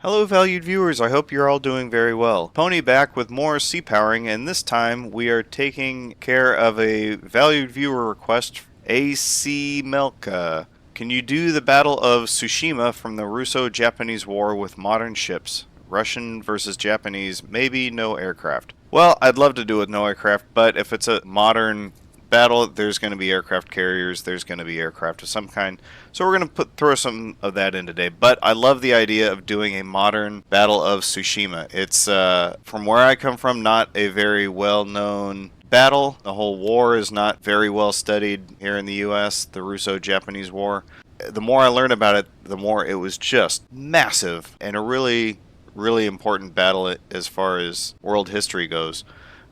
Hello valued viewers, I hope you're all doing very well. Pony back with more sea powering, and this time we are taking care of a valued viewer request. AC Melka. Can you do the Battle of Tsushima from the Russo-Japanese War with modern ships? Russian versus Japanese, maybe no aircraft. Well, I'd love to do it with no aircraft, but if it's a modern battle, there's going to be aircraft carriers, there's going to be aircraft of some kind. So we're going to throw some of that in today. But I love the idea of doing a modern Battle of Tsushima. It's, from where I come from, not a very well-known battle. The whole war is not very well studied here in the U.S., the Russo-Japanese War. The more I learned about it, the more it was just massive and a really important battle as far as world history goes.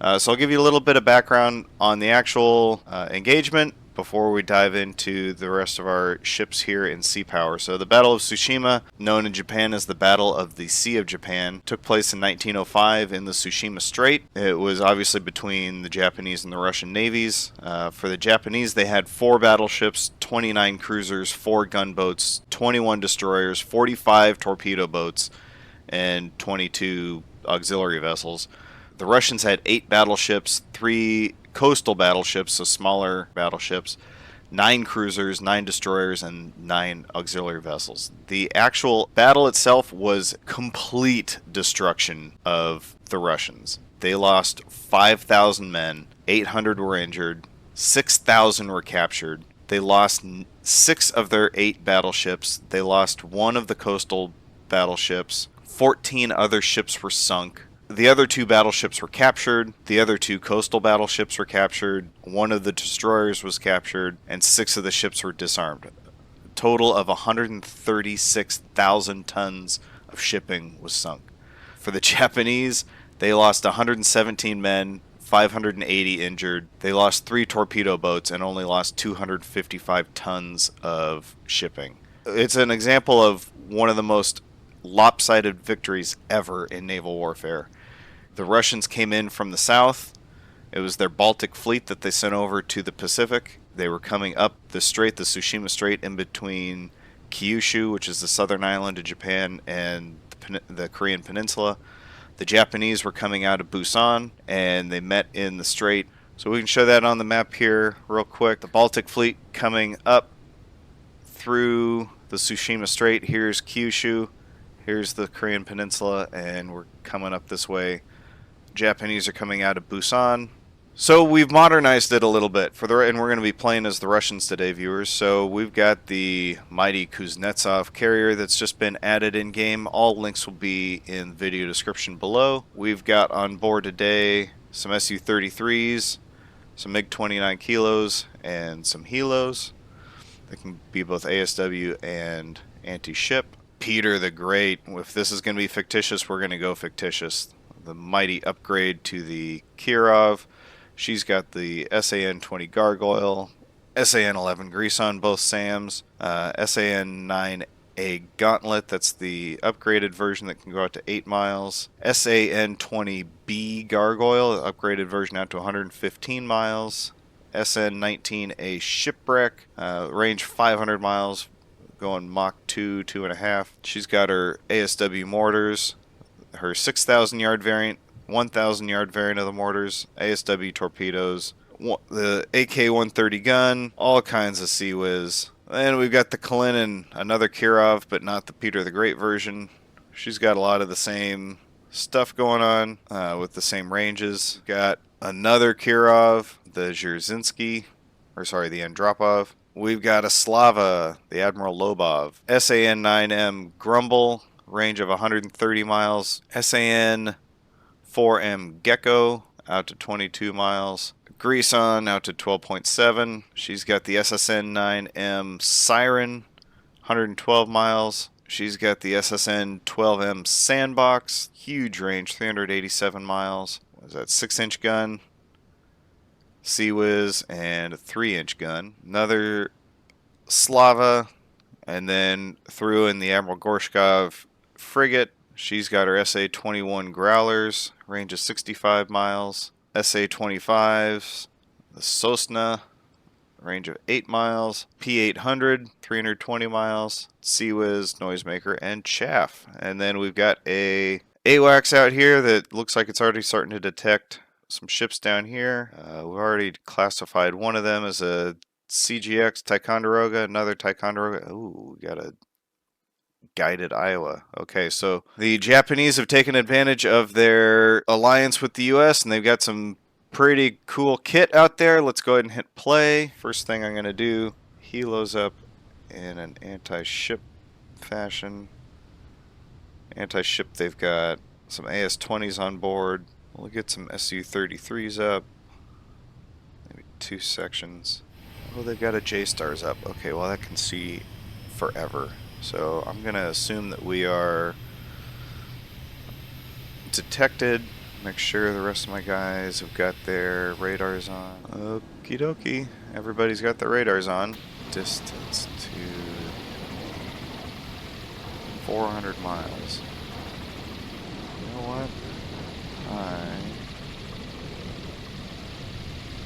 So I'll give you a little bit of background on the actual engagement before we dive into the rest of our ships here in sea power. So the Battle of Tsushima, known in Japan as the Battle of the Sea of Japan, took place in 1905 in the Tsushima Strait. It was obviously between the Japanese and the Russian navies. For the Japanese, they had 4 battleships, 29 cruisers, 4 gunboats, 21 destroyers, 45 torpedo boats, and 22 auxiliary vessels. The Russians had 8 battleships, 3 coastal battleships, so smaller battleships, 9 cruisers, 9 destroyers, and 9 auxiliary vessels. The actual battle itself was complete destruction of the Russians. They lost 5,000 men, 800 were injured, 6,000 were captured. They lost 6 of their 8 battleships. They lost 1 of the coastal battleships. 14 other ships were sunk. The other 2 battleships were captured, the other 2 coastal battleships were captured, 1 of the destroyers was captured, and 6 of the ships were disarmed. A total of 136,000 tons of shipping was sunk. For the Japanese, they lost 117 men, 580 injured. They lost 3 torpedo boats and only lost 255 tons of shipping. It's an example of one of the most lopsided victories ever in naval warfare. The Russians came in from the south. It was their Baltic fleet that they sent over to the Pacific. They were coming up the strait, the Tsushima Strait, in between Kyushu, which is the southern island of Japan, and the Korean Peninsula. The Japanese were coming out of Busan, and they met in the strait. So we can show that on the map here real quick. The Baltic fleet coming up through the Tsushima Strait. Here's Kyushu. Here's the Korean Peninsula, and we're coming up this way. Japanese are coming out of Busan. So we've modernized it a little bit, and we're going to be playing as the Russians today, viewers. So we've got the mighty Kuznetsov carrier that's just been added in-game. All links will be in the video description below. We've got on board today some Su-33s, some MiG-29 kilos, and some helos. They can be both ASW and anti-ship. Peter the Great. If this is going to be fictitious, we're going to go fictitious. The mighty upgrade to the Kirov. She's got the SAN-20 Gargoyle, SAN-11 Grease on both SAMs, SAN-9A Gauntlet, that's the upgraded version that can go out to 8 miles, SAN-20B Gargoyle, the upgraded version out to 115 miles, SN-19A Shipwreck, range 500 miles, going Mach 2, 2.5. She's got her ASW mortars, her 6,000 yard variant, 1,000 yard variant of the mortars, ASW torpedoes, the AK-130 gun, all kinds of Sea Whiz. And we've got the Kalinin, another Kirov, but not the Peter the Great version. She's got a lot of the same stuff going on with the same ranges. Got another Kirov, the Dzerzhinsky, the Andropov. We've got a Slava, the Admiral Lobov, SAN-9M Grumble, range of 130 miles, SAN-4M Gecko, out to 22 miles, Greason, out to 12.7. She's got the SSN-9M Siren, 112 miles. She's got the SSN-12M Sandbox, huge range, 387 miles. What is that, 6-inch gun? Sea Whiz, and a 3-inch gun. Another Slava, and then threw in the Admiral Gorshkov frigate. She's got her SA-21 Growlers, range of 65 miles. SA-25s, the Sosna, range of 8 miles. P800, 320 miles. Sea-Wiz, Noisemaker, and Chaff. And then we've got a AWACS out here that looks like it's already starting to detect some ships down here. We've already classified one of them as a CGX Ticonderoga, another Ticonderoga. Ooh, we got a guided Iowa. Okay, so the Japanese have taken advantage of their alliance with the US and they've got some pretty cool kit out there. Let's go ahead and hit play. First thing I'm going to do, helos up in an anti-ship fashion. Anti-ship, they've got some AS-20s on board. We'll get some Su-33s up. Maybe 2 sections. Oh, they've got a JSTARS up. Okay, well that can see forever. So I'm going to assume that we are detected. Make sure the rest of my guys have got their radars on. Okie dokie. Everybody's got their radars on. Distance to 400 miles. You know what? I'm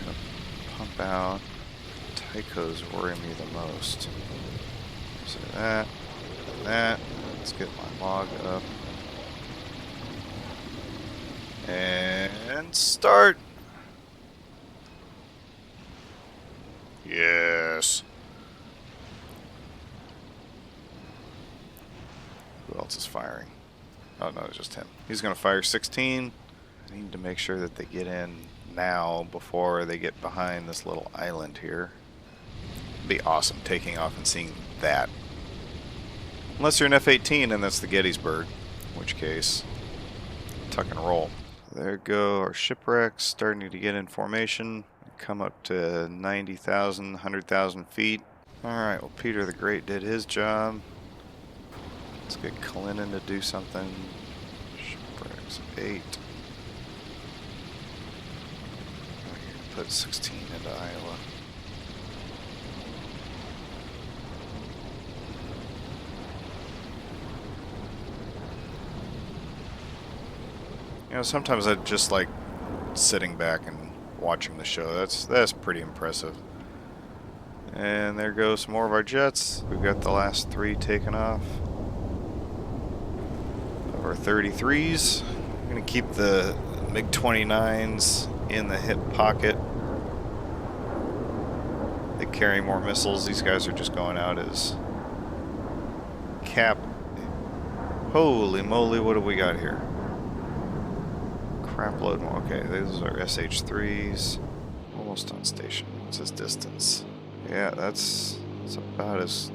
going to pump out. Tychos worry me the most. So that. Let's get my log up. And start. Yes. Who else is firing? Oh no, it's just him. He's going to fire 16. I need to make sure that they get in now before they get behind this little island here. It'd be awesome taking off and seeing that. Unless you're an F-18 and that's the Gettysburg, in which case, tuck and roll. There go our shipwrecks starting to get in formation. Come up to 90,000, 100,000 feet. Alright, well Peter the Great did his job. Let's get Kalinin to do something. Shipwrecks 8. Put 16 into Iowa. You know, sometimes I just like sitting back and watching the show. That's pretty impressive. And there goes some more of our jets. We've got the last 3 taken off. Of our 33s. I'm going to keep the MiG-29s in the hip pocket. They carry more missiles. These guys are just going out as cap. Holy moly, what do we got here? Crap load. Okay, those are SH3s. Almost on station. What's his distance? Yeah, that's about as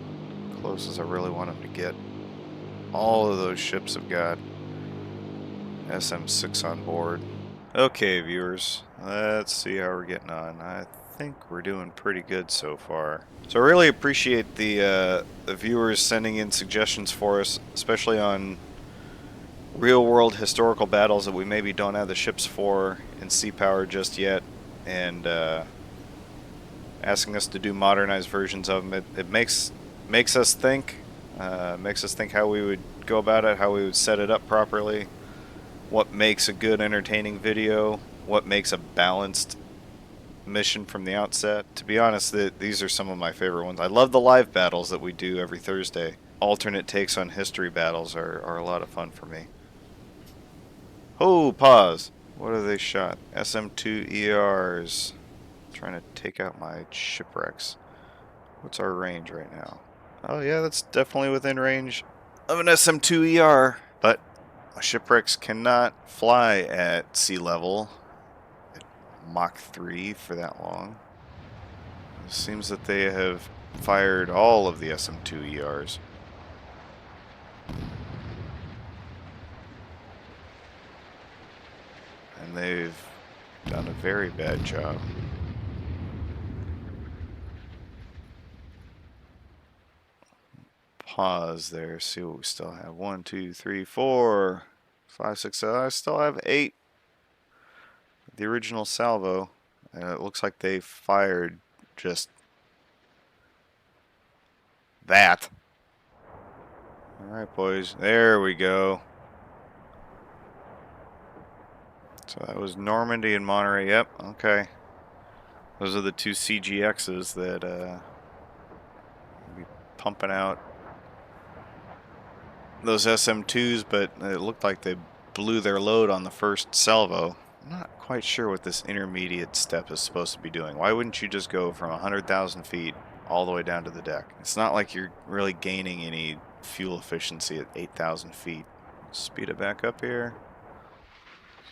close as I really want him to get. All of those ships have got SM6 on board. Okay, viewers, let's see how we're getting on. I think we're doing pretty good so far. So I really appreciate the viewers sending in suggestions for us, especially on real-world historical battles that we maybe don't have the ships for in Sea Power just yet, and asking us to do modernized versions of them. It makes us think. Makes us think how we would go about it, how we would set it up properly, what makes a good entertaining video, what makes a balanced mission from the outset. To be honest, these are some of my favorite ones. I love the live battles that we do every Thursday. Alternate takes on history battles are a lot of fun for me. Oh, pause. What are they shot? SM2 ERs. Trying to take out my shipwrecks. What's our range right now? Oh yeah, that's definitely within range of an SM2 ER. But my shipwrecks cannot fly at sea level at Mach 3 for that long. It seems that they have fired all of the SM2 ERs. And they've done a very bad job. Pause there, see what we still have. 1, 2, 3, 4, 5, 6, 7. I still have 8. The original salvo. And it looks like they fired just that. Alright, boys. There we go. So that was Normandy and Monterey. Yep, okay. Those are the two CGXs that will be pumping out those SM2s, but it looked like they blew their load on the first salvo. I'm not quite sure what this intermediate step is supposed to be doing. Why wouldn't you just go from 100,000 feet all the way down to the deck? It's not like you're really gaining any fuel efficiency at 8,000 feet. Speed it back up here.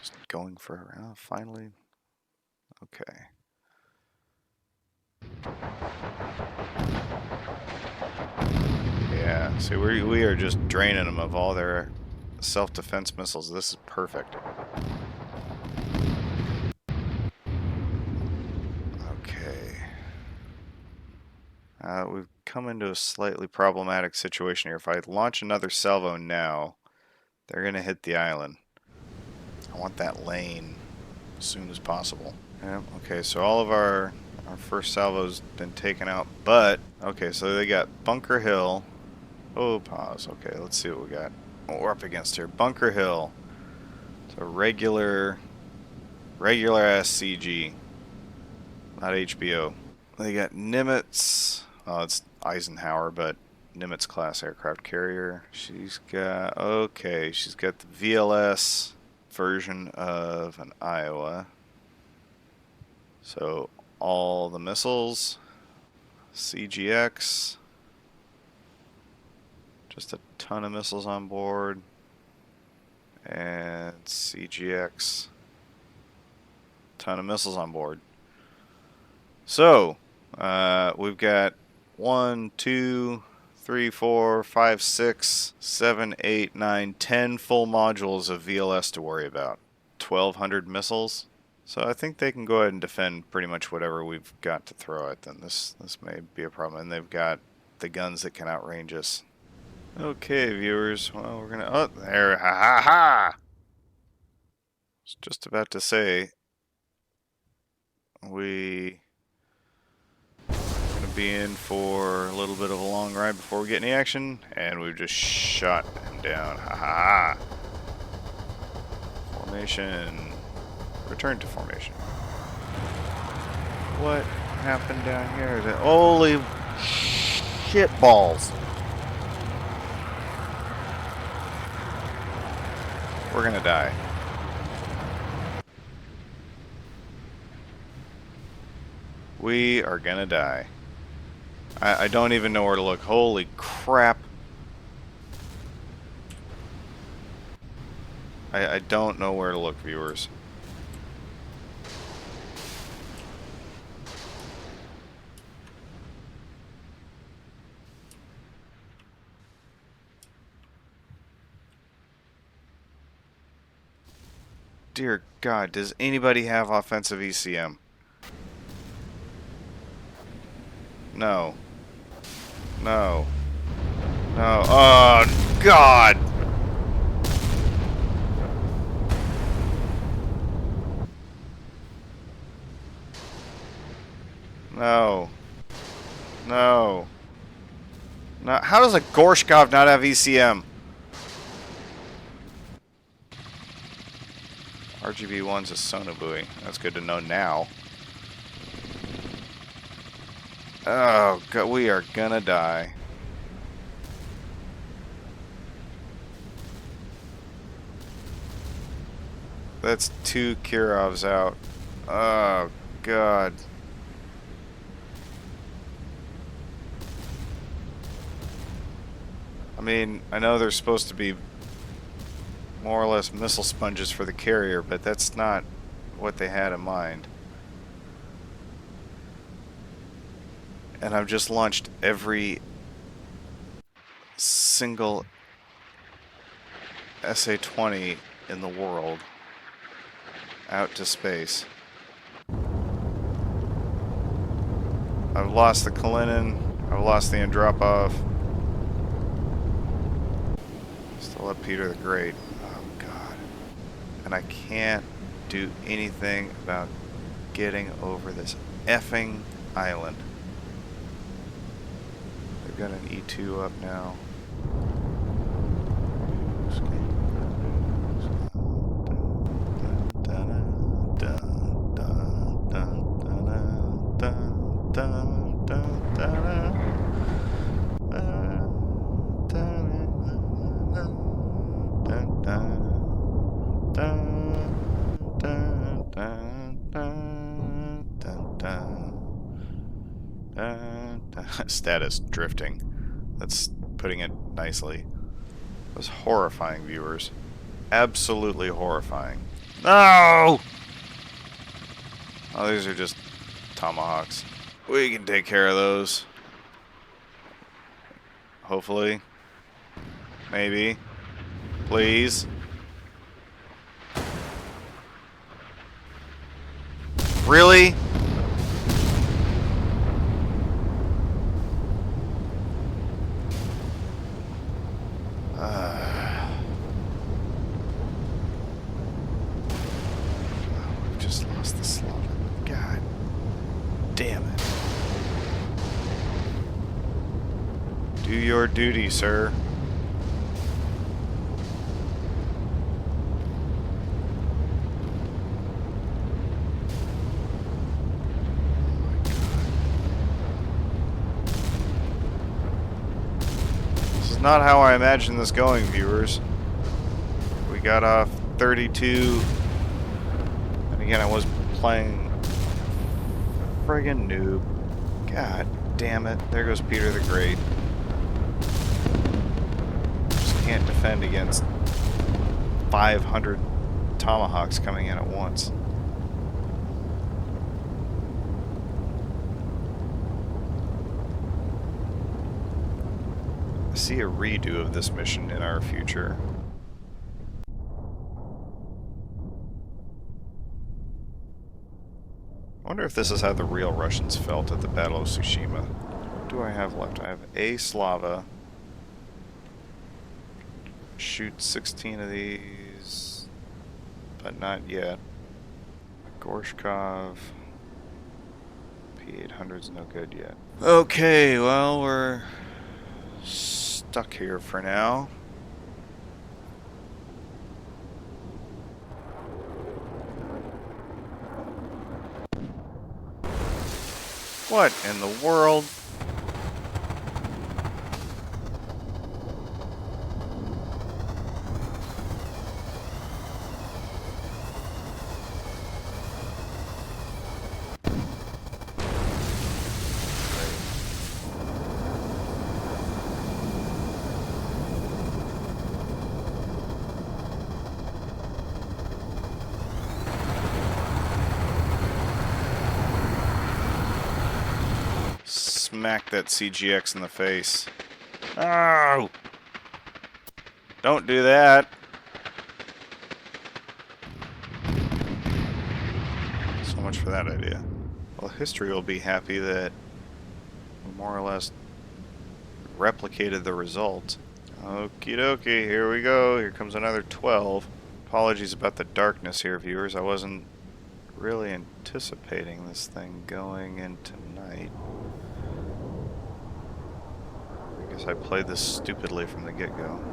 Just going for, finally. Okay. Yeah, see, we are just draining them of all their self-defense missiles. This is perfect. Okay. We've come into a slightly problematic situation here. If I launch another salvo now, they're going to hit the island. I want that lane as soon as possible. Yeah, okay, so all of our first salvo's been taken out, but, okay, so they got Bunker Hill. Oh, pause. Okay, let's see what we got. What we're up against here. Bunker Hill. It's a regular ass CG. Not HBO. They got Nimitz. Oh, it's Eisenhower, but Nimitz class aircraft carrier. She's got, okay, she's got the VLS version of an Iowa. So all the missiles, CGX, just a ton of missiles on board, and CGX, ton of missiles on board. So we've got 1, 2, 3, 4, 5, 6, 7, 8, 9, 10 full modules of VLS to worry about. 1,200 missiles. So I think they can go ahead and defend pretty much whatever we've got to throw at them. This may be a problem. And they've got the guns that can outrange us. Okay, viewers. Well, we're gonna... Oh, there. Ha ha ha! I was just about to say... We're gonna be in for a little bit of a long ride before we get any action. And we've just shot him down. Ha ha ha! Formation... Return to formation. What happened down here? Holy shit balls. We're gonna die. We are gonna die. I don't even know where to look. Holy crap. I don't know where to look, viewers. Dear God, does anybody have offensive ECM? No. No. No. Oh, God! No. No. No. How does a Gorshkov not have ECM? RGB1's a Sonobui. That's good to know now. Oh, God, we are gonna die. That's 2 Kirovs out. Oh, God. I mean, I know they're supposed to be more or less missile sponges for the carrier, but that's not what they had in mind. And I've just launched every single SA-20 in the world out to space. I've lost the Kalinin, I've lost the Andropov. Still have Peter the Great. Oh, God. And I can't do anything about getting over this effing island. They've got an E2 up now. dun, dun, dun, dun, dun, dun, dun, dun. Status drifting. That's putting it nicely. That was horrifying, viewers. Absolutely horrifying. No! Oh, these are just tomahawks. We can take care of those. Hopefully. Maybe. Please. Really? We've just lost the slot. God damn it. Do your duty, sir. Not how I imagined this going, viewers. We got off 32, and again, I was playing friggin' noob. God damn it. There goes Peter the Great. Just can't defend against 500 tomahawks coming in at once. See a redo of this mission in our future. I wonder if this is how the real Russians felt at the Battle of Tsushima. What do I have left? I have a Slava. Shoot 16 of these, but not yet. Gorshkov. P800's no good yet. Okay, well, we're stuck here for now. What in the world? Smack that CGX in the face. Oh! Don't do that. So much for that idea. Well, history will be happy that we more or less replicated the result. Okie dokie, here we go. Here comes another 12. Apologies about the darkness here, viewers. I wasn't really anticipating this thing going into night. I played this stupidly from the get-go.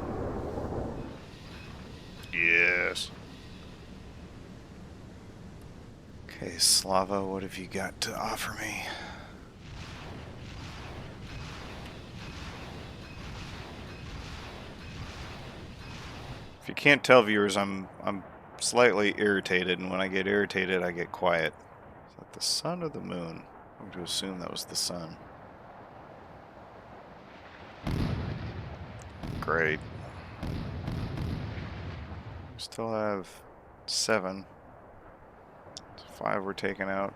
Yes. Okay, Slava, what have you got to offer me? If you can't tell, viewers, I'm slightly irritated, and when I get irritated, I get quiet. Is that the sun or the moon? I'm going to assume that was the sun. Great. We still have 7. 5 we're taking out.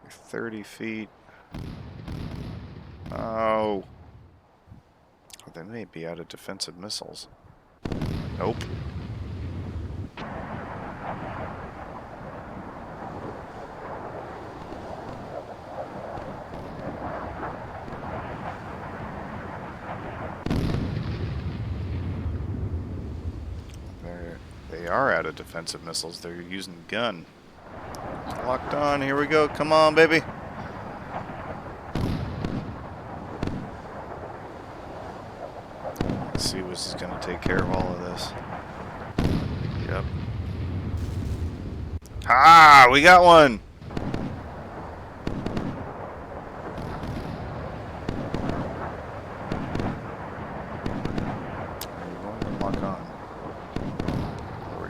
30 feet. Oh. They may be out of defensive missiles. Nope. They are out of defensive missiles. They're using gun. Locked on. Here we go. Come on, baby. Let's see what's going to take care of all of this. Yep. Ah, we got one. Lock on.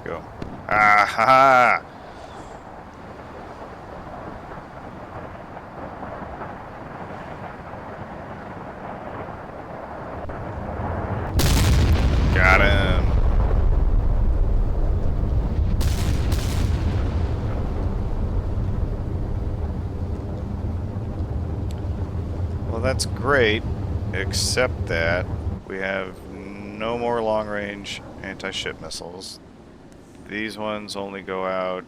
Go. Ah ha ha! Got him. Well, that's great, except that we have no more long-range anti-ship missiles. These ones only go out...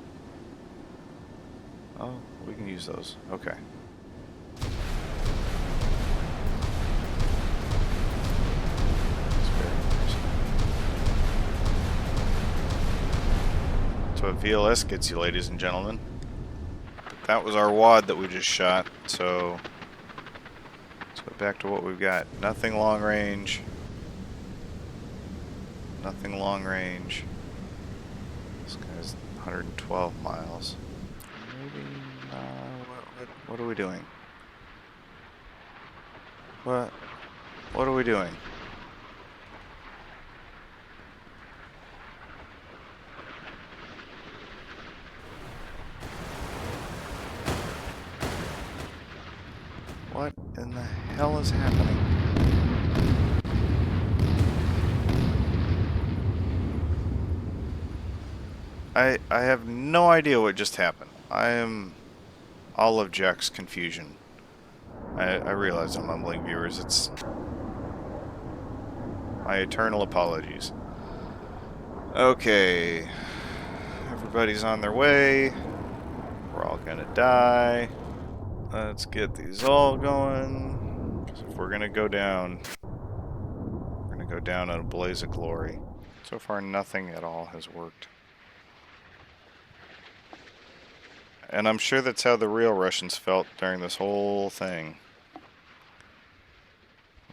Oh, we can use those. Okay. That's what VLS gets you, ladies and gentlemen. That was our wad that we just shot, so... Let's go back to what we've got. Nothing long range. Nothing long range. This guy's 112 miles. Maybe... what are we doing? What are we doing? What in the hell is happening? I have no idea what just happened. I am all of Jack's confusion. I realize I'm mumbling, viewers. It's my eternal apologies. Okay. Everybody's on their way. We're all gonna die. Let's get these all going. 'Cause if we're gonna go down, we're gonna go down in a blaze of glory. So far, nothing at all has worked. And I'm sure that's how the real Russians felt during this whole thing.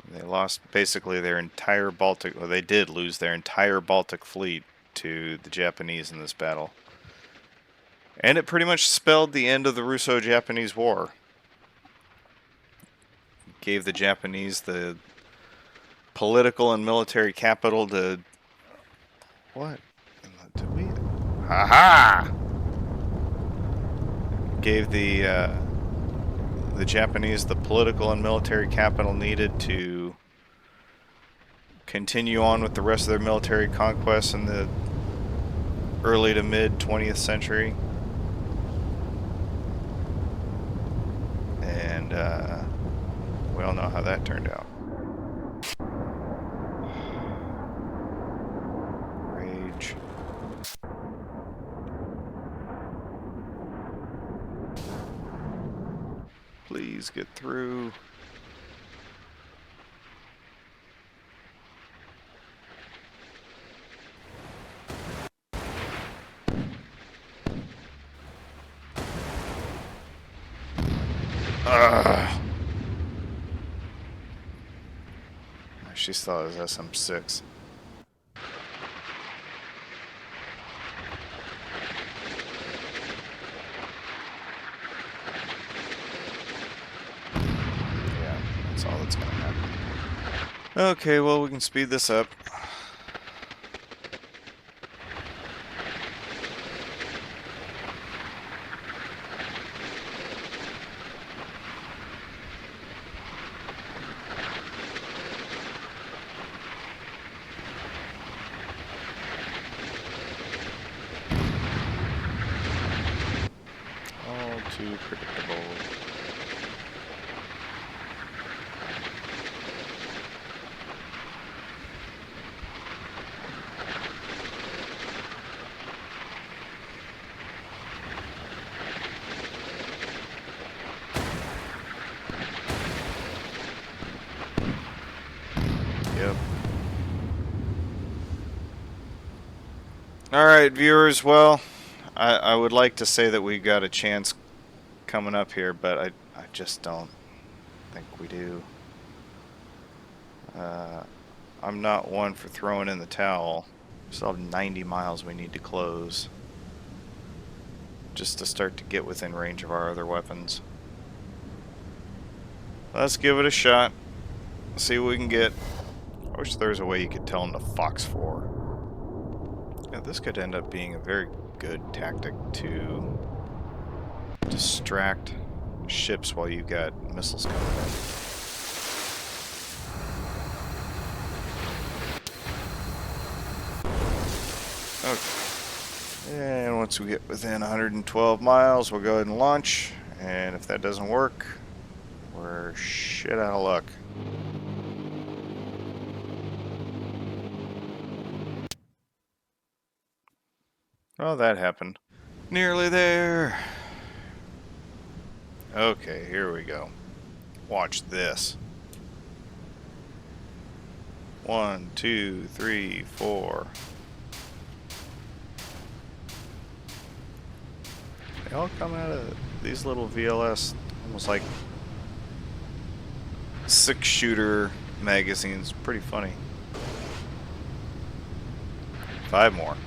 They lost basically their entire Baltic, well, they did lose their entire Baltic fleet to the Japanese in this battle. And it pretty much spelled the end of the Russo-Japanese War. It gave the Japanese the political and military capital to... What? Did we... Ha-ha! Gave the Japanese the political and military capital needed to continue on with the rest of their military conquests in the early to mid 20th century. And we all know how that turned out. Rage. Please get through. She still has SM6. Yeah, that's all that's gonna happen. Okay, well, we can speed this up. Too predictable. Yep. Alright, viewers, well, I would like to say that we got a chance coming up here, but I just don't think we do. I'm not one for throwing in the towel. We still have 90 miles we need to close just to start to get within range of our other weapons. Let's give it a shot. See what we can get. I wish there was a way you could tell them to Fox 4. Yeah, this could end up being a very good tactic to distract ships while you got missiles coming in. Okay. And once we get within 112 miles, we'll go ahead and launch. And if that doesn't work, we're shit out of luck. Oh, that happened. Nearly there. Okay, here we go. Watch this. 1, 2, 3, 4. They all come out of these little VLS, almost like 6-shooter magazines. Pretty funny. 5 more.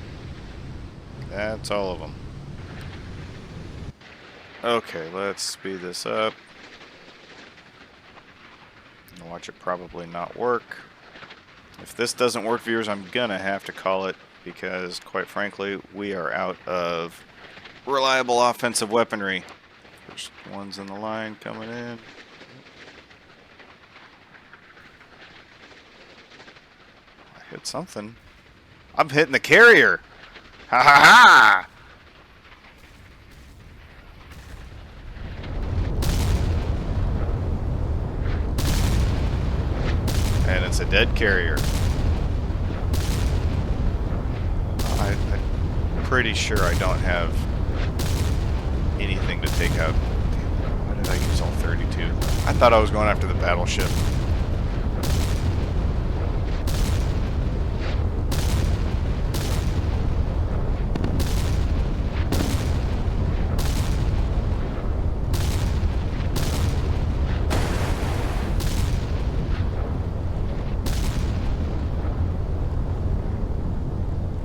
That's all of them. Okay, let's speed this up. Watch it probably not work. If this doesn't work, viewers, I'm gonna have to call it because, quite frankly, we are out of reliable offensive weaponry. First one's in the line coming in. I hit something. I'm hitting the carrier. Ha ha ha! And it's a dead carrier. I'm pretty sure I don't have anything to take out. Why did I use all 32? I thought I was going after the battleship.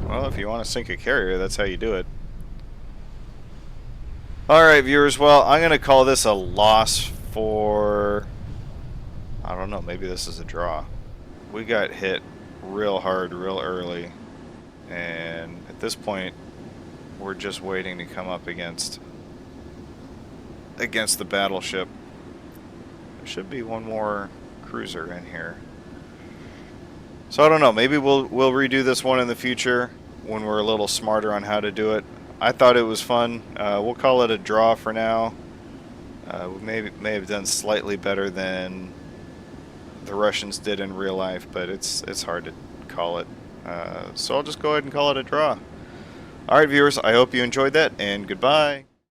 Well, if you want to sink a carrier, that's how you do it. Alright, viewers, well, I'm going to call this a loss for... I don't know, maybe this is a draw. We got hit real hard, real early. And at this point, we're just waiting to come up against the battleship. There should be one more cruiser in here. So I don't know, maybe we'll redo this one in the future when we're a little smarter on how to do it. I thought it was fun. We'll call it a draw for now. We may have done slightly better than the Russians did in real life, but it's hard to call it. So I'll just go ahead and call it a draw. Alright, viewers, I hope you enjoyed that, and goodbye.